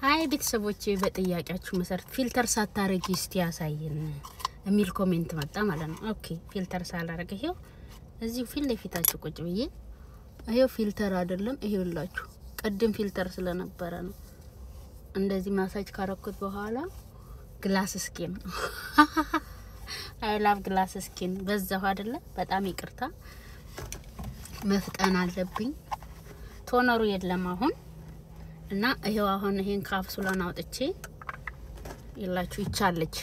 ሃይ ቤተሰቦቼ በጥያቄያችሁ መሰረት ፊልተር ሳታረጊ እስቲ ያሳየን የሚል ኮሜንት መጣ ማለት ነው። ኦኬ ፊልተር ሳላረገ ይሄው እዚህ ፊት ለፊታችሁ ቁጭ ብዬ ይሄው ፊልተር አይደለም ይሄውላችሁ ቀደም ፊልተር ስለነበረ ነው እንደዚህ ማሳጅ ካረኩት በኋላ ግላስ ስኪን አይ ላቭ ግላስ ስኪን በዛው አይደለ በጣም ይቅርታ መፍጠን አለብኝ ቶነሩ የለም አሁን እና ይሄው አሁን ይሄን ካፕሱላን አውጥቼ ይላችሁ ይቻለች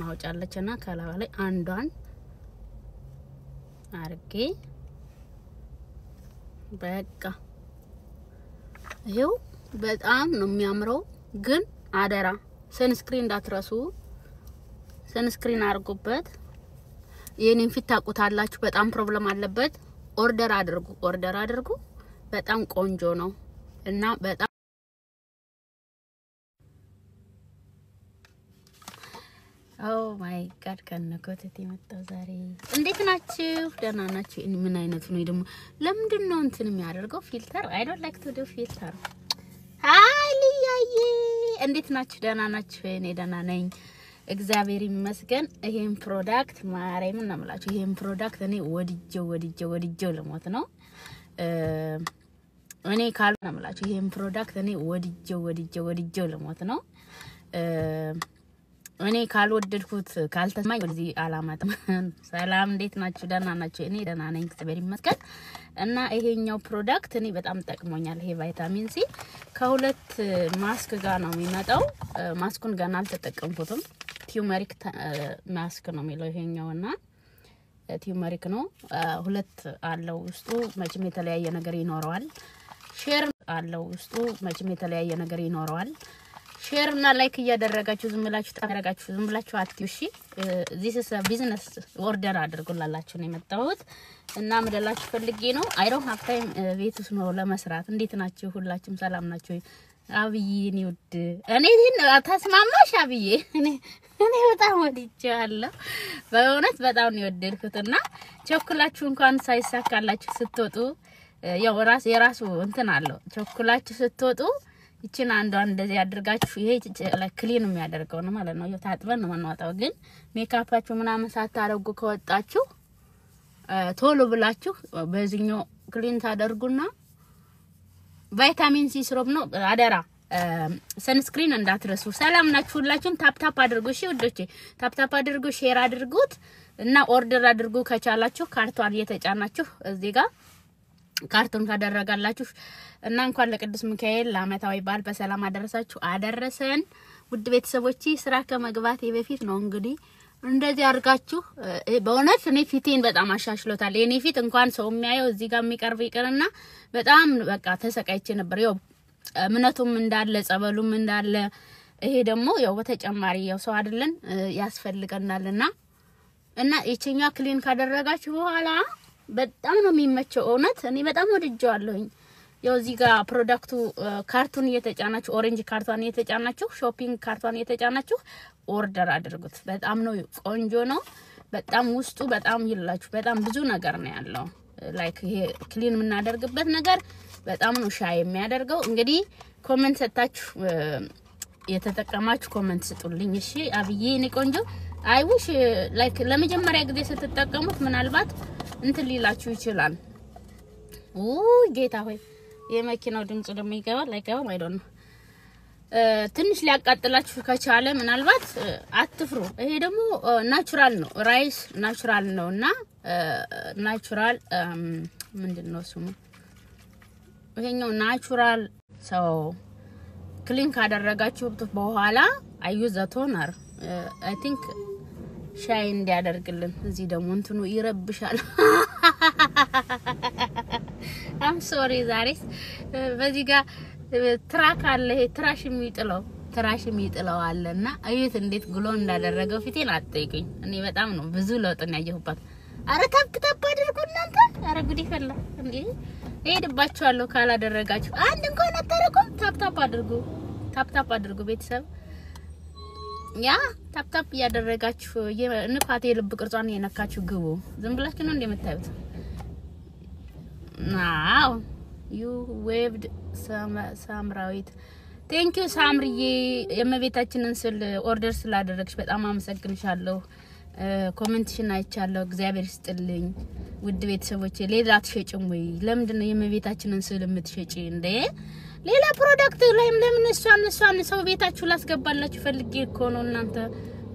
ማውጫለችና ከላዋ ላይ አንዷን አርጌ በቃ ይሄው በጣም ነው የሚያምረው ግን አደራ ሰንስክሪን እንዳትረሱ ሰንስክሪን አርጉበት የኔን ፊት ታቁታላችሁ በጣም ፕሮብለም አለበት ኦርደር አድርጉ በጣም ቆንጆ ነው እና በጣም Oh my god ከነኮተት የመጣው ዛሬ እንዴት ናችሁ ደህና ናችሁ ምን አይነት ነው ደግሞ ለምንድን ነው እንትን የሚያደርገው ፊልተር I don't like to do filter ሃይ ሊያዬ እንዴት ናችሁ ደህና ናችሁ እኔ ደህና ነኝ እግዚአብሔር ይመስገን ይሄን ፕሮዳክት ማርያምን ነው የምላችሁ ይሄን ፕሮዳክት እኔ ወድጄው ለሞት ነው እኔ ካል ነው የምላችሁ ይሄን ፕሮዳክት እኔ ወድጄው ለሞት ነው እኔ ካልወደድኩት ካልተስማኝ ወደዚህ አላማጥም ሰላም እንዴት ናችሁ ደህና ናችሁ እኔ ደህና ነኝ እግዚአብሔር ይመስገን እና ይሄኛው ፕሮዳክት እኔ በጣም ጠቅሞኛል ይሄ ቫይታሚን ሲ ከሁለት ማስክ ጋር ነው የሚመጣው ማስኩን ገና አልተጠቀምኩትም ቲዩመሪክ ማስክ ነው የሚለው ይሄኛውና ቲዩመሪክ ነው ሁለት አለው ውስጡ መቼም የተለያየ ነገር ይኖረዋል ሼር አለው ውስጡ መቼም የተለያየ ነገር ይኖረዋል ሼር እና ላይክ እያደረጋችሁ ዝም ብላችሁ አትዩሺ this is a business order አድርጉላላችሁ ነው የመጣሁት እና መደላችሁ ፈልጌ ነው I don't have time ቤቱስ ነው ለመስራት እንዴት ናችሁ ሁላችሁም ሰላም ናችሁ አብዬ ነው ወድ እኔ ተስማማሽ አብዬ እኔ በጣም ወድጃለሁ በእውነት በጣም ነው የወደድኩትና ቸኩላችሁ እንኳን ሳይሳካላችሁ ስትወጡ ያው የራሱ እንትን አለው ቸኩላችሁ ስትወጡ ይችን አንዷን እንደዚህ አድርጋችሁ ይሄ ክሊን የሚያደርገው ነው ማለት ነው ታጥበን ነው ማንዋጣው ግን ሜካፓችሁ ምናምን ሳታረጉ ከወጣችሁ ቶሎ ብላችሁ በዚህኛው ክሊን ታደርጉና ቫይታሚን ሲ ሲሮፕ ነው አደራ ሰንስክሪን እንዳትረሱ ሰላም ናችሁ ሁላችሁም ታፕ አድርጉ እሺ ወዶቼ ታፕ አድርጉ ሼር አድርጉት እና ኦርደር አድርጉ ከቻላችሁ ካርቷን እየተጫናችሁ እዚህ ጋር ካርቶን ካደረጋላችሁ እና እንኳን ለቅዱስ ሚካኤል ለአመታዊ በዓል በሰላም አደረሰን ውድ ቤተሰቦቼ ስራ ከመግባቴ በፊት ነው እንግዲህ እንደዚህ አርጋችሁ በእውነት እኔ ፊቴን በጣም አሻሽሎታል የኔ ፊት እንኳን ሰው የሚያየው እዚህ ጋር የሚቀርብ ይቀርና በጣም በቃ ተሰቃይቼ ነበር ያው እምነቱም እንዳለ ጸበሉም እንዳለ ይሄ ደግሞ ያው በተጨማሪ ያው ሰው አይደለን ያስፈልገናልና እና እቺኛ ክሊን ካደረጋችሁ በኋላ በጣም ነው የሚመቸው እውነት እኔ በጣም ወድጄዋለሁኝ ያው እዚህ ጋር ፕሮዳክቱ ካርቶን እየተጫናችሁ ኦሬንጅ ካርቶን እየተጫናችሁ ሾፒንግ ካርቶን እየተጫናችሁ ኦርደር አድርጉት በጣም ነው ቆንጆ ነው በጣም ውስጡ በጣም ይላችሁ በጣም ብዙ ነገር ነው ያለው ላይክ ይሄ ክሊን የምናደርግበት ነገር በጣም ነው ሻይ የሚያደርገው እንግዲህ ኮሜንት ሰጣችሁ የተጠቀማችሁ ኮሜንት ስጡልኝ እሺ አብዬ እኔ ቆንጆ አይ ዊሽ ላይክ ለመጀመሪያ ጊዜ ስትጠቀሙት ምናልባት እንትን ሊላችሁ ይችላል ጌታ ሆይ የመኪናው ድምጽ ደግሞ ይገባል አይገባም አይ ዶንት ኖ ትንሽ ሊያቃጥላችሁ ከቻለ ምናልባት አትፍሩ ይሄ ደግሞ ናቹራል ነው ራይስ ናቹራል ነውና ናቹራል ምንድነው ስሙ ይሄኛው ናቹራል ሰው ክሊን ካደረጋችሁት በኋላ አዩ ዘቶነር I think ሻይ እንዲያደርግልን እዚህ ደግሞ እንትኑ ይረብሻል I'm sorry ዛሬስ በዚህ ጋር ትራክ አለ ይሄ ትራሽ የሚጥለው አለና አዩት እንዴት ግሎ እንዳደረገው ፊቴን አጥይቁኝ እኔ በጣም ነው ብዙ ለውጥ ያየሁበት አረ ታፕ አድርጉ እናንተ አረ ጉዲ ፈላ እንዴ እሄድባችኋለሁ ካላደረጋችሁ አንድ እንኳን አታረቁም ታፕ አድርጉ ቤተሰብ ያ ታፕ ያደረጋችሁ የንፋቴ ልብ ቅርጿን የነካችሁ ግቡ ዝም ብላችሁ ነው እንደምታዩት ናው you waved Samrawit ቴንኪው ሳምሪዬ የመቤታችንን ስል ኦርደር ስላደረግሽ በጣም አመሰግንሻለሁ። ኮሜንትሽን አይቻለሁ። እግዚአብሔር ይስጥልኝ። ውድ ቤተሰቦቼ ሌላ አትሸጪም ወይ? ለምንድነው የመቤታችንን ስል የምትሸጪ እንዴ? ሌላ ፕሮዳክት ላይም ለምን እሷን ሰው ቤታችሁ ላስገባላችሁ ፈልጌ እኮ ነው። እናንተ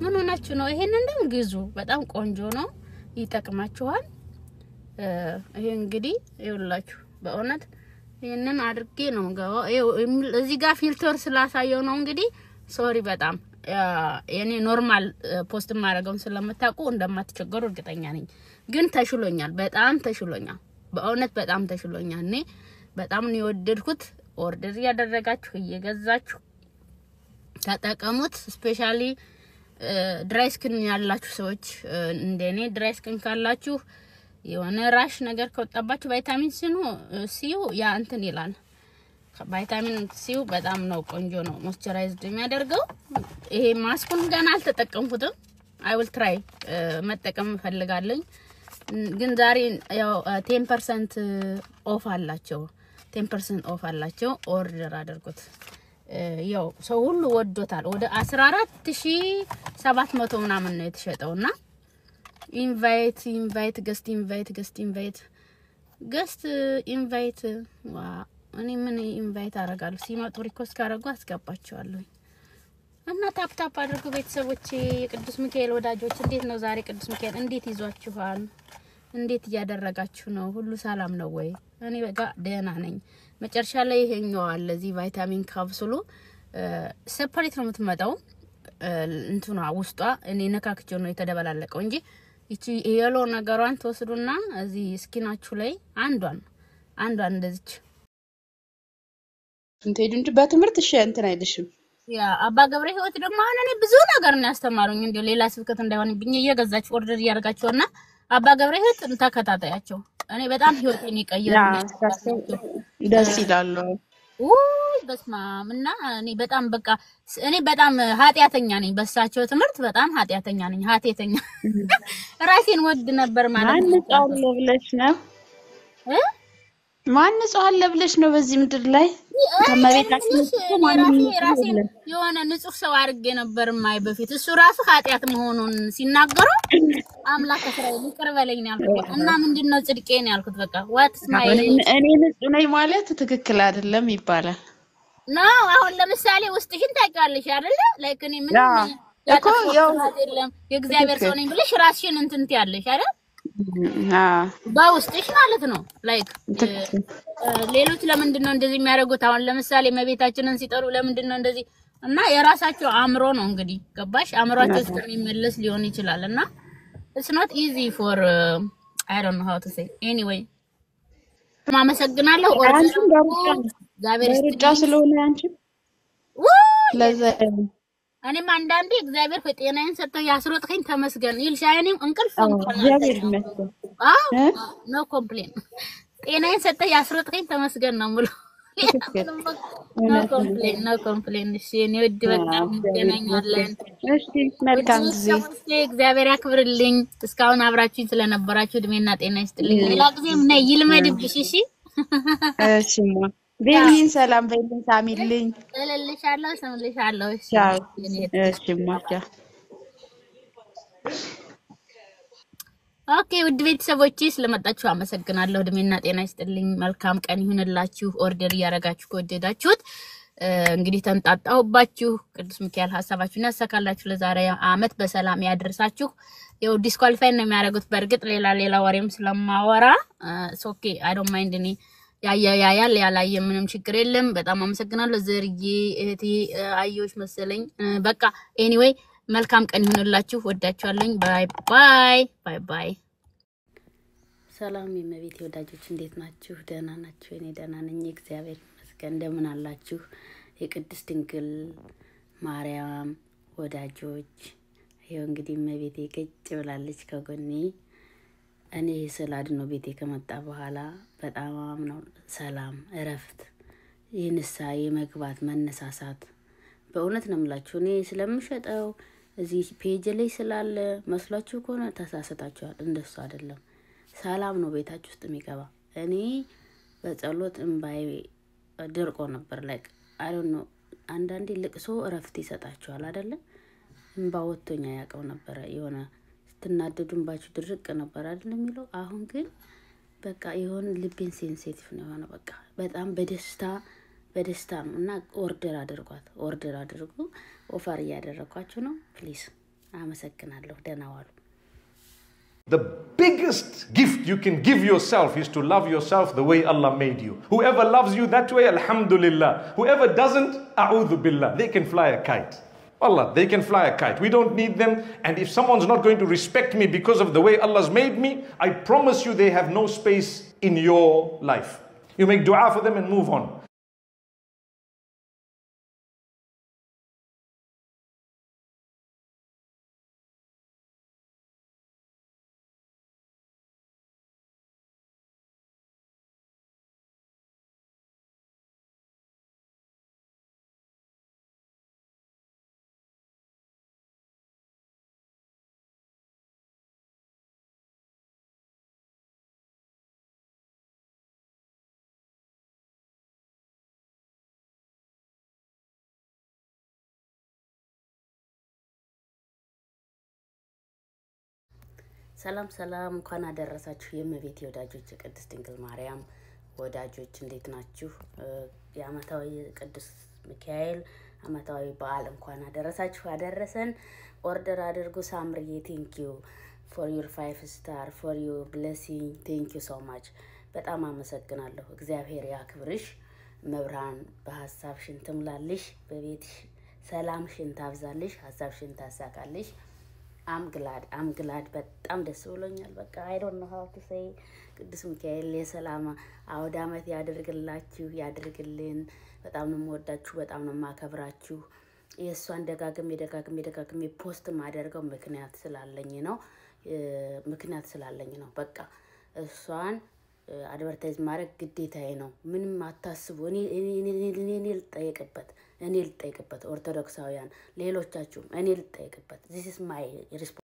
ምን ሆናችሁ ነው? ይሄንን እንደም ግዙ። በጣም ቆንጆ ነው፣ ይጠቅማችኋል። ይሄ እንግዲህ ይኸውላችሁ በእውነት ይሄንን አድርጌ ነው ጋር እዚህ ጋር ፊልተር ስላሳየው ነው እንግዲህ ሶሪ በጣም የኔ ኖርማል ፖስት ማድረግውን ስለምታውቁ እንደማትቸገሩ እርግጠኛ ነኝ። ግን ተሽሎኛል፣ በጣም ተሽሎኛል፣ በእውነት በጣም ተሽሎኛል። እኔ በጣም ነው የወደድኩት። ኦርደር ያደረጋችሁ እየገዛችሁ ተጠቀሙት። ስፔሻሊ ድራይ ስኪን ያላችሁ ሰዎች እንደኔ ድራይ ስኪን ካላችሁ የሆነ ራሽ ነገር ከወጣባችሁ ቫይታሚን ሲዩ ያ እንትን ይላል። ቫይታሚን ሲዩ በጣም ነው ቆንጆ ነው ሞይስቸራይዝድ የሚያደርገው። ይሄ ማስኩን ገና አልተጠቀምኩትም። አይ ዊል ትራይ መጠቀም ፈልጋለሁ። ግን ዛሬ ያው 10% ኦፍ አላቸው። 10% ኦፍ አላቸው። ኦርደር አድርጉት። ያው ሰው ሁሉ ወዶታል። ወደ 14700 ምናምን ነው የተሸጠውና ኢንቫይት ገስት ዋ እኔ ምን ኢንቫይት አረጋለሁ? ሲመጡ ሪኮስት ካረጉ አስገባቸዋለሁ። እና ታፕ አድርጉ ቤተሰቦቼ። የቅዱስ ሚካኤል ወዳጆች እንዴት ነው ዛሬ? ቅዱስ ሚካኤል እንዴት ይዟችኋል? እንዴት እያደረጋችሁ ነው? ሁሉ ሰላም ነው ወይ? እኔ በቃ ደህና ነኝ። መጨረሻ ላይ ይሄኛው አለ እዚህ ቫይታሚን ካፕሱሉ ሴፓሬት ነው የምትመጣው እንትኗ ውስጧ እኔ ነካክቼው ነው የተደበላለቀው እንጂ እቺ የሎ ነገሯን ተወስዱና እዚህ ስኪናችሁ ላይ አንዷን እንደዚች እንዴ በትምህርት እሺ እንትን አይደሽም። ያ አባ ገብረ ህይወት ደግሞ አሁን እኔ ብዙ ነገር ነው ያስተማሩኝ። እንዴ ሌላ ስብከት እንዳይሆንብኝ እየገዛችሁ ኦርደር እያደረጋችሁና አባ ገብረ ህይወት ተከታታያቸው። እኔ በጣም ህይወቴን ይቀየራል። ደስ ይላል። በስማም እና እኔ በጣም ኃጢያተኛ ነኝ። በሳቸው ትምህርት በጣም ኃጢያተኛ ነኝ። ራሴን ወድ ነበር ማለት ነው። ማን ጻለ ብለሽ ነው በዚህ ምድር ላይ ከመቤታችን ራሴን የሆነ ንጹህ ሰው አድርጌ ነበር ማይ በፊት እሱ ራሱ ኃጢያት መሆኑን ሲናገሩ አምላክ እስራኤል ይቅር በለኝ ነው ያልኩት። እና ምንድነው ጽድቄ ነው ያልኩት። በቃ ዋትስ ማይ እኔ ንጹህ ነኝ ማለት ትክክል አይደለም ይባላል ነው። አሁን ለምሳሌ ውስጥሽን ታውቂያለሽ አይደለ? ላይክ እኔ ምን እኮ ያው የእግዚአብሔር ሰው ነኝ ብለሽ ራስሽን እንትን ትያለሽ አይደል? በውስጥሽ ማለት ነው። ላይክ ሌሎች ለምንድነው እንደዚህ የሚያደርጉት? አሁን ለምሳሌ መቤታችንን ሲጠሩ ለምንድነው እንደዚህ? እና የራሳቸው አእምሮ ነው እንግዲህ ገባሽ? አእምሮአቸው እስከሚመለስ ሊሆን ይችላልና it's not easy for I don't know how to say anyway ማመሰግናለሁ። እግዚአብሔር ይስጥልኝ ስለሆነ አንቺ ለዛ እኔም አንዳንዴ እግዚአብሔር ጤናዬን ሰጥቶ ያስሮጥከኝ ተመስገን ይልሻየኔም እንቅልፍ እግዚአብሔር ይመስገን። ኖ ኮምፕሌን ጤናዬን ሰጥቶ ያስሮጥከኝ ተመስገን ነው ሙሉ ኖ ኮምፕሌን እሺ እኔ ወድ በቃ እንገናኛለን። እሺ መልካም ጊዜ። እግዚአብሔር ያክብርልኝ። እስካሁን አብራችሁኝ ስለነበራችሁ እድሜና ጤና ይስጥልኝ። ሌላ ጊዜም ነይ ይልመድብሽ። እሺ እሺማ ቤሊን ሰላም በይልኝ ሳሚልኝ እልልሻለሁ ሰምልሻለሁ። እሺ ማቻ ኦኬ ውድ ቤተሰቦቼ ስለመጣችሁ አመሰግናለሁ። እድሜና ጤና ይስጥልኝ። መልካም ቀን ይሁንላችሁ። ኦርደር ያረጋችሁ ከወደዳችሁት እንግዲህ ተንጣጣውባችሁ ቅዱስ ሚካኤል ሐሳባችሁን ያሳካላችሁ። ለዛሬ አመት በሰላም ያደርሳችሁ። ያው ዲስኳሊፋይ ነው የሚያደርጉት በርግጥ ሌላ ወሬም ስለማወራ ኦኬ አይ ዶንት ማይንድ እኔ ያላየ ምንም ችግር የለም። በጣም አመሰግናለሁ። ዘርዬ እህቴ አየሁሽ መሰለኝ። በቃ ኤኒዌይ መልካም ቀን ይሁንላችሁ። ወዳችኋለሁ። ባይ። ሰላም የመቤት ወዳጆች እንዴት ናችሁ? ደህና ናችሁ? እኔ ደህና ነኝ እግዚአብሔር ይመስገን። እንደምን አላችሁ? የቅድስት ድንግል ማርያም ወዳጆች ይሄው እንግዲህ መቤቴ ገጭ ብላለች ከጎኔ። እኔ ስላድኖ ቤቴ ከመጣ በኋላ በጣም ነው ሰላም እረፍት ይንሳ የመግባት መነሳሳት በእውነት ነው የምላችሁ። እኔ ስለምሸጠው እዚህ ፔጅ ላይ ስላለ መስሏችሁ ከሆነ ተሳስታችኋል። እንደሱ አይደለም። ሰላም ነው ቤታችሁ ውስጥ የሚገባ። እኔ በጸሎት እንባይ ድርቆ ነበር ላይክ አይ ዶንት ኖ አንዳንዴ ልቅሶ እረፍት ይሰጣችኋል አይደለ? እንባወቶኛ ያቀው ነበር የሆነ ስትናደዱንባችሁ ድርቅ ነበር አይደል የሚለው። አሁን ግን በቃ የሆነ ልቤን ሴንሲቲቭ ነው የሆነ በቃ በጣም በደስታ ነው። እና ኦርደር አድርጉ። ኦፈር እያደረኳችሁ ነው። ፕሊዝ አመሰግናለሁ። ደህና ዋሉ። The biggest gift you can give yourself is to love yourself the way Allah made you. Whoever loves you that way, alhamdulillah. Whoever doesn't, a'udhu billah. They can fly a kite. Allah, they can fly a kite. We don't need them. And if someone's not going to respect me because of the way Allah's made me, I promise you they have no space in your life. You make dua for them and move on. ሰላም እንኳን አደረሳችሁ የመቤት ወዳጆች ቅድስት ድንግል ማርያም ወዳጆች እንዴት ናችሁ? የአመታዊ ቅዱስ ሚካኤል አመታዊ በዓል እንኳን አደረሰን። ኦርደር አድርጉ። ሳምሪዬ thank you for your 5 star for your blessing. thank you so much። በጣም አመሰግናለሁ። እግዚአብሔር ያክብርሽ። መብራን በሐሳብሽን ትምላልሽ፣ በቤትሽ ሰላምሽን ታብዛልሽ፣ ሐሳብሽን ታሳካልሽ። I'm glad በጣም ደስ ብሎኛል። በቃ I don't know how to say ቅዱስ ሚካኤል የሰላም አውደ ዓመት ያድርግልን። በጣም ነው የምወዳችሁ፣ በጣም ነው የማከብራችሁ። የእሷን ደጋግሜ ፖስት ማደርገው ምክንያት ስላለኝ ነው። በቃ እሷን አድቨርታይዝ ማድረግ ግዴታዬ ነው። ምንም አታስቡ። እኔ ልጠይቅበት ኦርቶዶክሳውያን ሌሎቻችሁም እኔ ልጠይቅበት this is my